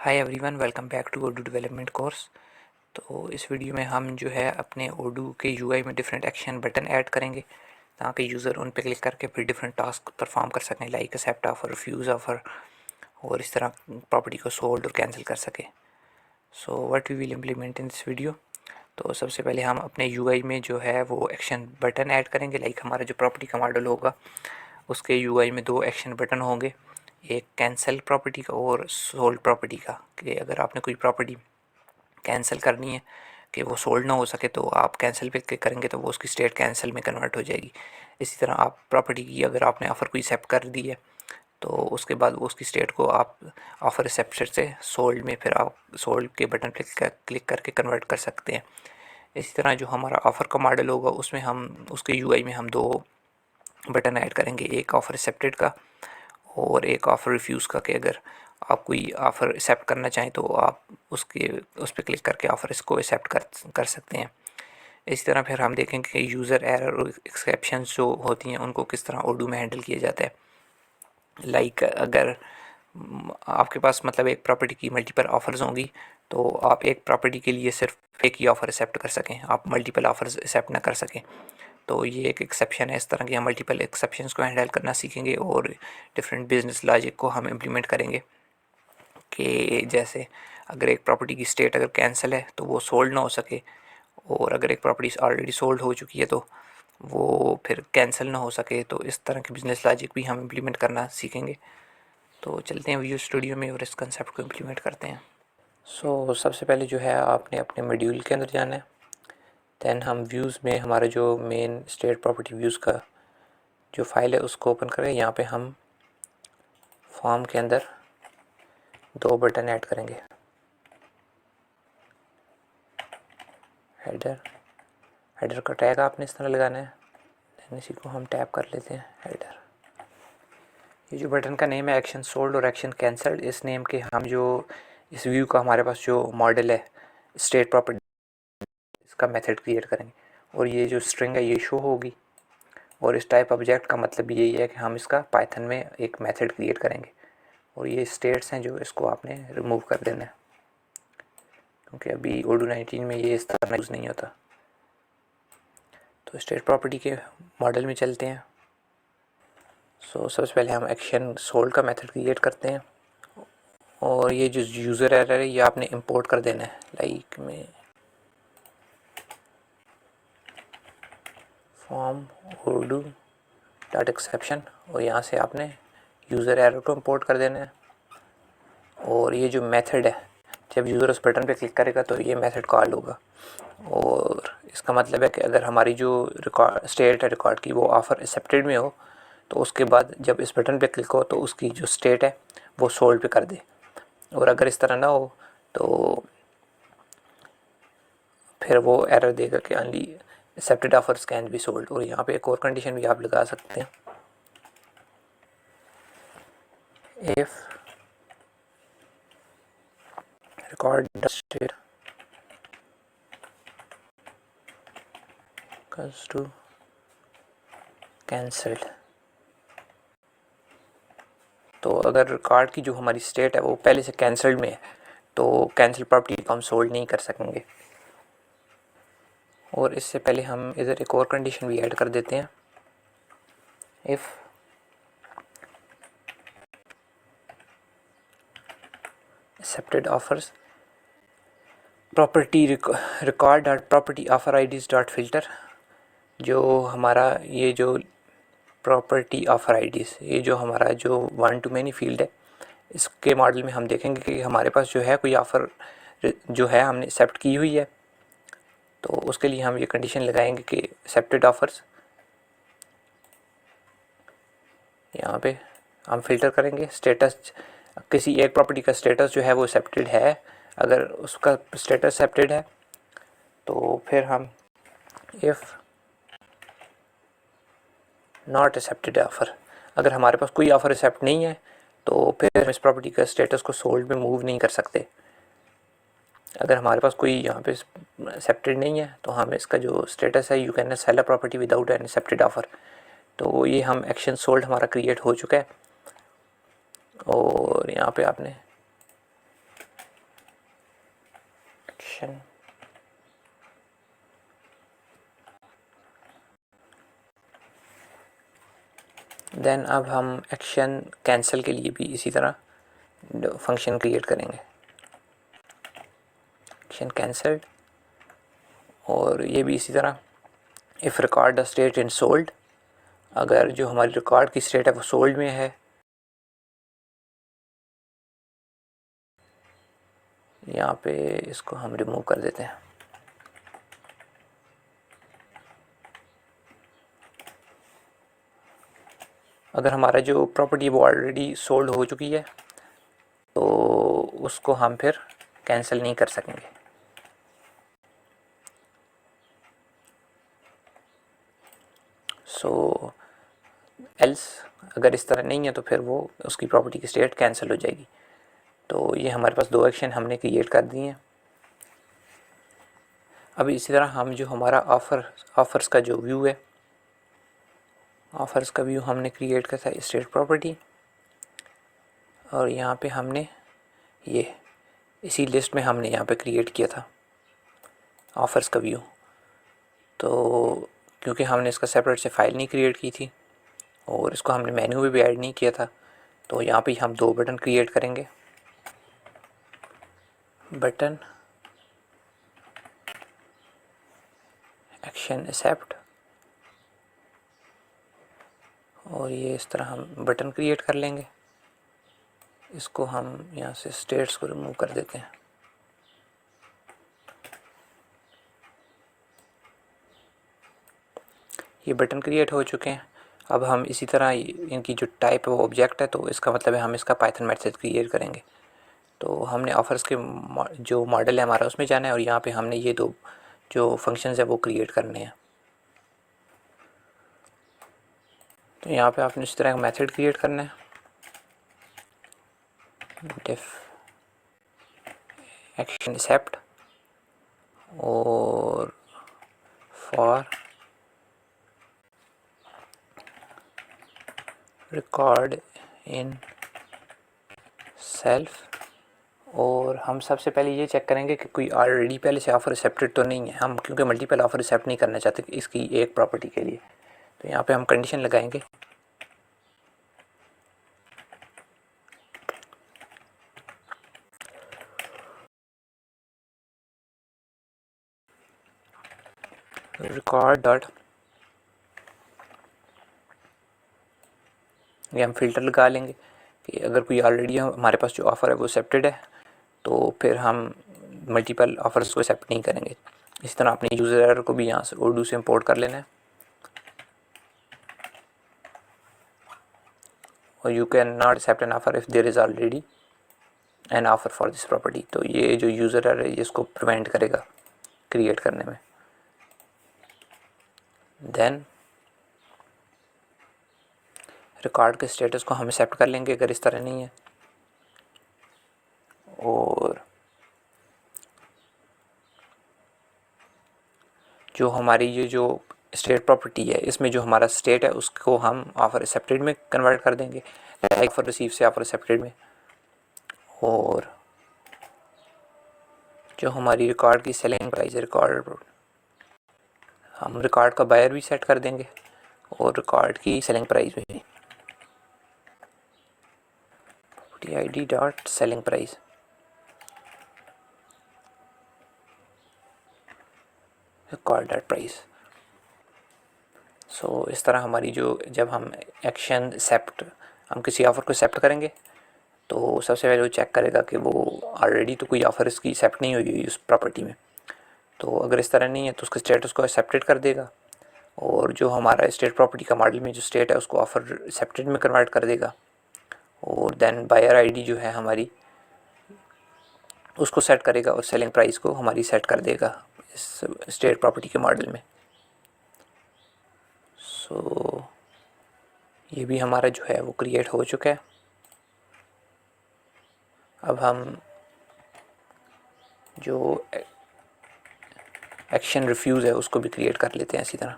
Hi everyone, welcome back to Odoo development course. तो इस video में हम जो है अपने ओडू के यूआई में डिफरेंट एक्शन बटन ऐड करेंगे ताकि यूज़र उन पर क्लिक करके फिर डिफरेंट टास्क परफॉर्म कर सकें, like accept offer, refuse offer और इस तरह प्रॉपर्टी को सोल्ड और कैंसिल कर सके। So what we will implement in this video. तो सबसे पहले हम अपने यूआई में जो है वो एक्शन बटन ऐड करेंगे। लाइक हमारा जो प्रॉपर्टी का मॉडल होगा उसके यूआई में दो एक्शन बटन होंगे, एक कैंसिल प्रॉपर्टी का और सोल्ड प्रॉपर्टी का। कि अगर आपने कोई प्रॉपर्टी कैंसिल करनी है कि वो सोल्ड ना हो सके तो आप कैंसिल पे क्लिक करेंगे तो वो उसकी स्टेट कैंसिल में कन्वर्ट हो जाएगी। इसी तरह आप प्रॉपर्टी की अगर आपने ऑफ़र को एक्सेप्ट कर दी है तो उसके बाद वो उसकी स्टेट को आप ऑफ़र एक्सेप्टेड से सोल्ड में फिर आप सोल्ड के बटन पे क्लिक करके कन्वर्ट कर सकते हैं। इसी तरह जो हमारा ऑफ़र का मॉडल होगा उसमें हम उसके यूआई में हम दो बटन ऐड करेंगे, एक ऑफ़र एक्सेप्टेड का और एक ऑफ़र रिफ्यूज़ का। कि अगर आप कोई ऑफ़र एक्सेप्ट करना चाहें तो आप उस पर क्लिक करके ऑफ़र इसको एक्सेप्ट कर सकते हैं। इसी तरह फिर हम देखेंगे कि यूज़र एरर और एक्सेप्शंस जो होती हैं उनको किस तरह ओडू में हैंडल किया जाता है। लाइक अगर आपके पास मतलब एक प्रॉपर्टी की मल्टीपल ऑफ़र्स होंगी तो आप एक प्रॉपर्टी के लिए सिर्फ एक ही ऑफ़र एक्सेप्ट कर सकें, आप मल्टीपल ऑफ़र्स एक्सेप्ट ना कर सकें। तो ये एक एक्सेप्शन है। इस तरह की हम मल्टीपल एक्सेप्शंस को हैंडल करना सीखेंगे और डिफरेंट बिजनेस लॉजिक को हम इम्प्लीमेंट करेंगे। कि जैसे अगर एक प्रॉपर्टी की स्टेट अगर कैंसिल है तो वो सोल्ड ना हो सके, और अगर एक प्रॉपर्टी ऑलरेडी सोल्ड हो चुकी है तो वो फिर कैंसिल ना हो सके। तो इस तरह की बिजनेस लॉजिक भी हम इम्प्लीमेंट करना सीखेंगे। तो चलते हैं विजुअल स्टूडियो में और इस कंसेप्ट को इम्प्लीमेंट करते हैं। सबसे पहले जो है आपने अपने मॉड्यूल के अंदर जाना है। दैन हम व्यूज़ में हमारा जो मेन स्टेट प्रॉपर्टी व्यूज़ का जो फाइल है उसको ओपन करें। यहाँ पे हम फॉर्म के अंदर दो बटन ऐड करेंगे, हेडर का टैग आपने इस तरह लगाना है। दैन इसी को हम टैप कर लेते हैं हेडर। ये जो बटन का नेम है एक्शन सोल्ड और एक्शन कैंसल्ड, इस नेम के हम जो इस व्यू का हमारे पास जो मॉडल है स्टेट प्रॉपर्टी, इसका मेथड क्रिएट करेंगे और ये जो स्ट्रिंग है ये शो होगी। और इस टाइप ऑब्जेक्ट का मतलब यही है कि हम इसका पाइथन में एक मेथड क्रिएट करेंगे और ये स्टेट्स हैं जो इसको आपने रिमूव कर देना है, क्योंकि अभी ओडू 19 में ये इस तरह यूज़ नहीं होता। तो स्टेट प्रॉपर्टी के मॉडल में चलते हैं। सबसे पहले हम एक्शन सोल्ड का मेथड क्रिएट करते हैं और ये जो यूज़र एरर है ये आपने इंपोर्ट कर देना है। लाइक में फॉर्म ओडू डॉट एक्सेप्शन और यहाँ से आपने यूज़र एरर को इंपोर्ट कर देना है। और ये जो मेथड है जब यूज़र उस बटन पे क्लिक करेगा तो ये मेथड कॉल होगा। और इसका मतलब है कि अगर हमारी जो रिकॉर्ड स्टेट है रिकॉर्ड की वो ऑफ़र एक्सेप्टेड में हो तो उसके बाद जब इस बटन पे क्लिक हो तो उसकी जो स्टेट है वो सोल्ड पे कर दे। और अगर इस तरह ना हो तो फिर वो एरर देगा कि only accepted offers can be sold. और यहाँ पे एक और कंडीशन भी आप लगा सकते हैं, if record state comes to cancelled। तो अगर रिकॉर्ड की जो हमारी स्टेट है वो पहले से कैंसल्ड में है तो कैंसिल प्रॉपर्टी को हम सोल्ड नहीं कर सकेंगे। और इससे पहले हम इधर एक और कंडीशन भी ऐड कर देते हैं, if accepted offers property record dot property offer IDs dot filter. जो हमारा ये जो प्रॉपर्टी ऑफर आईडीज ये जो हमारा जो वन टू मैनी फील्ड है इसके मॉडल में हम देखेंगे कि हमारे पास जो है कोई ऑफ़र जो है हमने एक्सेप्ट की हुई है तो उसके लिए हम ये कंडीशन लगाएंगे कि एक्सेप्टेड ऑफर्स, यहाँ पे हम फिल्टर करेंगे स्टेटस। किसी एक प्रॉपर्टी का स्टेटस जो है वो एक्सेप्टेड है, अगर उसका स्टेटस एक्सेप्टेड है तो फिर हम इफ़ नॉट एक्सेप्टेड ऑफ़र, अगर हमारे पास कोई ऑफ़र एक्सेप्ट नहीं है तो फिर हम इस प्रॉपर्टी का स्टेटस को सोल्ड में मूव नहीं कर सकते। अगर हमारे पास कोई यहाँ पे एक्सेप्टेड नहीं है तो हम इसका जो स्टेटस है you can sell a property without an accepted offer. तो ये हम एक्शन सोल्ड हमारा क्रिएट हो चुका है। और यहाँ पे आपने एक्शन देन अब हम एक्शन कैंसिल के लिए भी इसी तरह फंक्शन क्रिएट करेंगे, एक्शन कैंसल्ड। और ये भी इसी तरह if record the state in sold, अगर जो हमारी रिकॉर्ड की स्टेट है वो सोल्ड में है, यहाँ पे इसको हम रिमूव कर देते हैं। अगर हमारा जो प्रॉपर्टी वो ऑलरेडी सोल्ड हो चुकी है तो उसको हम फिर कैंसिल नहीं कर सकेंगे। सो एल्स अगर इस तरह नहीं है तो फिर वो उसकी प्रॉपर्टी की स्टेट कैंसिल हो जाएगी। तो ये हमारे पास दो एक्शन हमने क्रिएट कर दिए हैं। अब इसी तरह हम जो हमारा ऑफ़र्स का जो व्यू है, ऑफ़र्स का व्यू हमने क्रिएट किया था स्टेट प्रॉपर्टी, और यहाँ पे हमने ये इसी लिस्ट में हमने यहाँ पे क्रिएट किया था ऑफ़र्स का व्यू। तो क्योंकि हमने इसका सेपरेट से फ़ाइल नहीं क्रिएट की थी और इसको हमने मेन्यू में भी ऐड नहीं किया था, तो यहाँ पे हम दो बटन क्रिएट करेंगे, बटन एक्शन एक्सेप्ट, और ये इस तरह हम बटन क्रिएट कर लेंगे। इसको हम यहाँ से स्टेट्स को रिमूव कर देते हैं। ये बटन क्रिएट हो चुके हैं। अब हम इसी तरह इनकी जो टाइप है वो ऑब्जेक्ट है, तो इसका मतलब है हम इसका पाइथन मैसेज क्रिएट करेंगे। तो हमने ऑफर्स के जो मॉडल है हमारा उसमें जाना है और यहाँ पे हमने ये दो जो फंक्शंस है वो क्रिएट करने हैं। तो यहाँ पे आपने इस तरह का मेथड क्रिएट करना है, डिफ एक्शन एक्सेप्ट और फॉर रिकॉर्ड इन सेल्फ। और हम सबसे पहले ये चेक करेंगे कि कोई ऑलरेडी पहले से ऑफ़र एक्सेप्टेड तो नहीं है, हम क्योंकि मल्टीपल ऑफ़र एक्सेप्ट नहीं करना चाहते इसकी एक प्रॉपर्टी के लिए। तो यहाँ पे हम कंडीशन लगाएंगे रिकॉर्ड डॉट, ये हम फिल्टर लगा लेंगे कि अगर कोई ऑलरेडी हमारे पास जो ऑफ़र है वो एक्सेप्टेड है तो फिर हम मल्टीपल ऑफ़र्स को एक्सेप्ट नहीं करेंगे। इस तरह अपने यूज़र एरर को भी यहाँ से उर्दू से इंपोर्ट कर लेना है, और you can not accept an offer if there is already an offer for this property. तो ये जो यूज़र एरर है इसको प्रिवेंट करेगा क्रिएट करने में। देन रिकॉर्ड के स्टेटस को हम एक्सेप्ट कर लेंगे अगर इस तरह नहीं है, और जो हमारी ये जो स्टेट प्रॉपर्टी है इसमें जो हमारा स्टेट है उसको हम ऑफ़र एक्सेप्टेड में कन्वर्ट कर देंगे, लाइक ऑफ़र रिसीव से ऑफ़र एक्सेप्टेड में। और जो हमारी रिकॉर्ड की सेलिंग प्राइस है, रिकॉर्ड हम रिकॉर्ड का बायर भी सेट कर देंगे और रिकॉर्ड की सेलिंग प्राइस भी, id dot selling price. Record dot price. So इस तरह हमारी जो जब हम एक्शन एक्सेप्ट हम किसी ऑफ़र को एक्सेप्ट करेंगे तो सबसे पहले वो चेक करेगा कि वो ऑलरेडी तो कोई ऑफ़र इसकी एक्सेप्ट नहीं हुई उस प्रॉपर्टी में। तो अगर इस तरह नहीं है तो उसके स्टेटस को एक्सेप्टेड कर देगा, और जो हमारा स्टेट प्रॉपर्टी का मॉडल में जो स्टेट है उसको ऑफ़र एक्सेप्टेड में कन्वर्ट कर देगा। और देन बायर आईडी जो है हमारी उसको सेट करेगा और सेलिंग प्राइस को हमारी सेट कर देगा इस स्टेट प्रॉपर्टी के मॉडल में। सो ये भी हमारा जो है वो क्रिएट हो चुका है। अब हम जो एक्शन रिफ्यूज़ है उसको भी क्रिएट कर लेते हैं इसी तरह।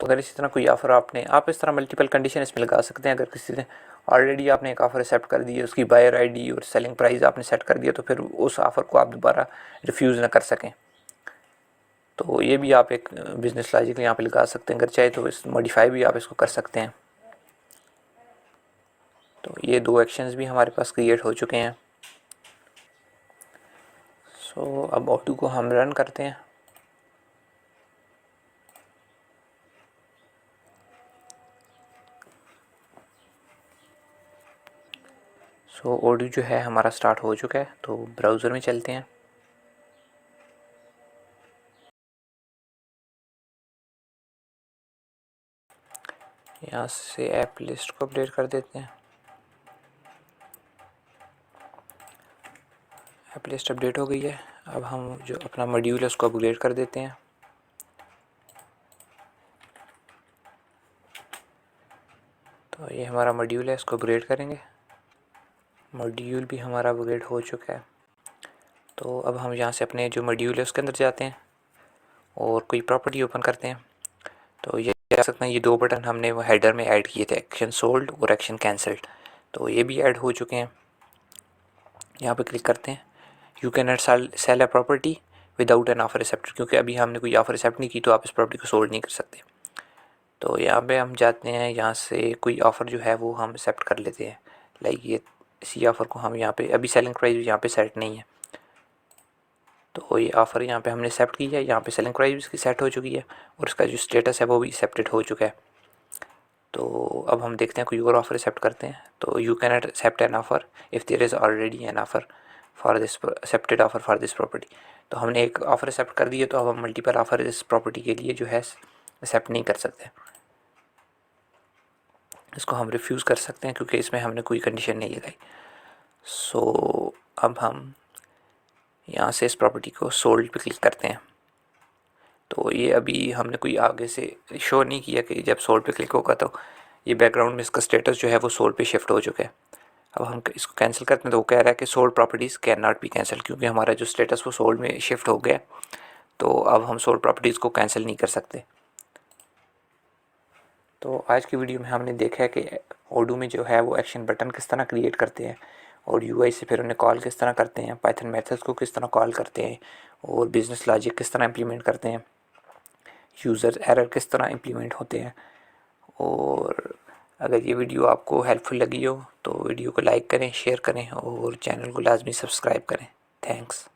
अगर इसी तरह कोई ऑफ़र आप इस तरह मल्टीपल कंडीशन इसमें लगा सकते हैं। अगर किसी ने ऑलरेडी आपने एक ऑफ़र एक्सेप्ट कर दी है, उसकी बायर आईडी और सेलिंग प्राइस आपने सेट कर दिया, तो फिर उस ऑफ़र को आप दोबारा रिफ्यूज़ ना कर सकें। तो ये भी आप एक बिज़नेस लॉजिक यहाँ पे लगा सकते हैं। अगर चाहे तो इस मॉडिफाई भी आप इसको कर सकते हैं। तो ये 2 एक्शंस भी हमारे पास क्रिएट हो चुके हैं। सो अब ऑटो को हम रन करते हैं। सो ऑडियो जो है हमारा स्टार्ट हो चुका है। तो ब्राउज़र में चलते हैं। यहाँ से ऐप लिस्ट को अपडेट कर देते हैं। ऐप लिस्ट अपडेट हो गई है। अब हम जो अपना मॉड्यूल है उसको अपग्रेड कर देते हैं। तो ये हमारा मॉड्यूल है, इसको अपग्रेड करेंगे। मॉड्यूल भी हमारा अपग्रेड हो चुका है। तो अब हम यहाँ से अपने जो मॉड्यूल है उसके अंदर जाते हैं और कोई प्रॉपर्टी ओपन करते हैं। तो ये देख सकते हैं, ये 2 बटन हमने वो हेडर में ऐड किए थे, एक्शन सोल्ड और एक्शन कैंसल्ड। तो ये भी ऐड हो चुके हैं। यहाँ पे क्लिक करते हैं। You can not sell a property without an offer accept, क्योंकि अभी हमने कोई ऑफर एक्सेप्ट नहीं की तो आप इस प्रॉपर्टी को सोल्ड नहीं कर सकते। तो यहाँ पे हम जाते हैं, यहाँ से कोई ऑफ़र जो है वो हम एक्सेप्ट कर लेते हैं। लाइक ये इसी ऑफ़र को हम यहाँ पे, अभी सेलिंग प्राइस यहाँ पे सेट नहीं है, तो ये ऑफ़र यहाँ पे हमने एक्सेप्ट किया है। यहाँ पे सेलिंग प्राइस इसकी सेट हो चुकी है और इसका जो स्टेटस है वो भी एक्सेप्टेड हो चुका है। तो अब हम देखते हैं कोई और ऑफ़र एक्सेप्ट करते हैं। तो you can not accept an offer if there is already an offer for this accepted offer for this property. तो हमने एक ऑफ़र एक्सेप्ट कर दिया, तो अब हम मल्टीपल ऑफ़र इस प्रॉपर्टी के लिए जो है एक्सेप्ट नहीं कर सकते। इसको हम रिफ्यूज़ कर सकते हैं क्योंकि इसमें हमने कोई कंडीशन नहीं लगाई। सो अब हम यहाँ से इस प्रॉपर्टी को सोल्ड पे क्लिक करते हैं। तो ये अभी हमने कोई आगे से शो नहीं किया कि जब सोल्ड पे क्लिक होगा तो ये बैकग्राउंड में इसका स्टेटस जो है वो सोल्ड पे शिफ्ट हो चुका है। अब हम इसको कैंसिल करते हैं तो वो कह रहा है कि sold properties can not be cancel, क्योंकि हमारा जो स्टेटस वो सोल्ड में शिफ्ट हो गया। तो अब हम सोल्ड प्रॉपर्टीज़ को कैंसिल नहीं कर सकते। तो आज की वीडियो में हमने देखा है कि ओडू में जो है वो एक्शन बटन किस तरह क्रिएट करते हैं और यूआई से फिर उन्हें कॉल किस तरह करते हैं, पाइथन मेथड्स को किस तरह कॉल करते हैं और बिजनेस लॉजिक किस तरह इम्प्लीमेंट करते हैं, यूज़र एरर किस तरह इम्प्लीमेंट होते हैं। और अगर ये वीडियो आपको हेल्पफुल लगी हो तो वीडियो को लाइक करें, शेयर करें और चैनल को लाजमी सब्सक्राइब करें। थैंक्स।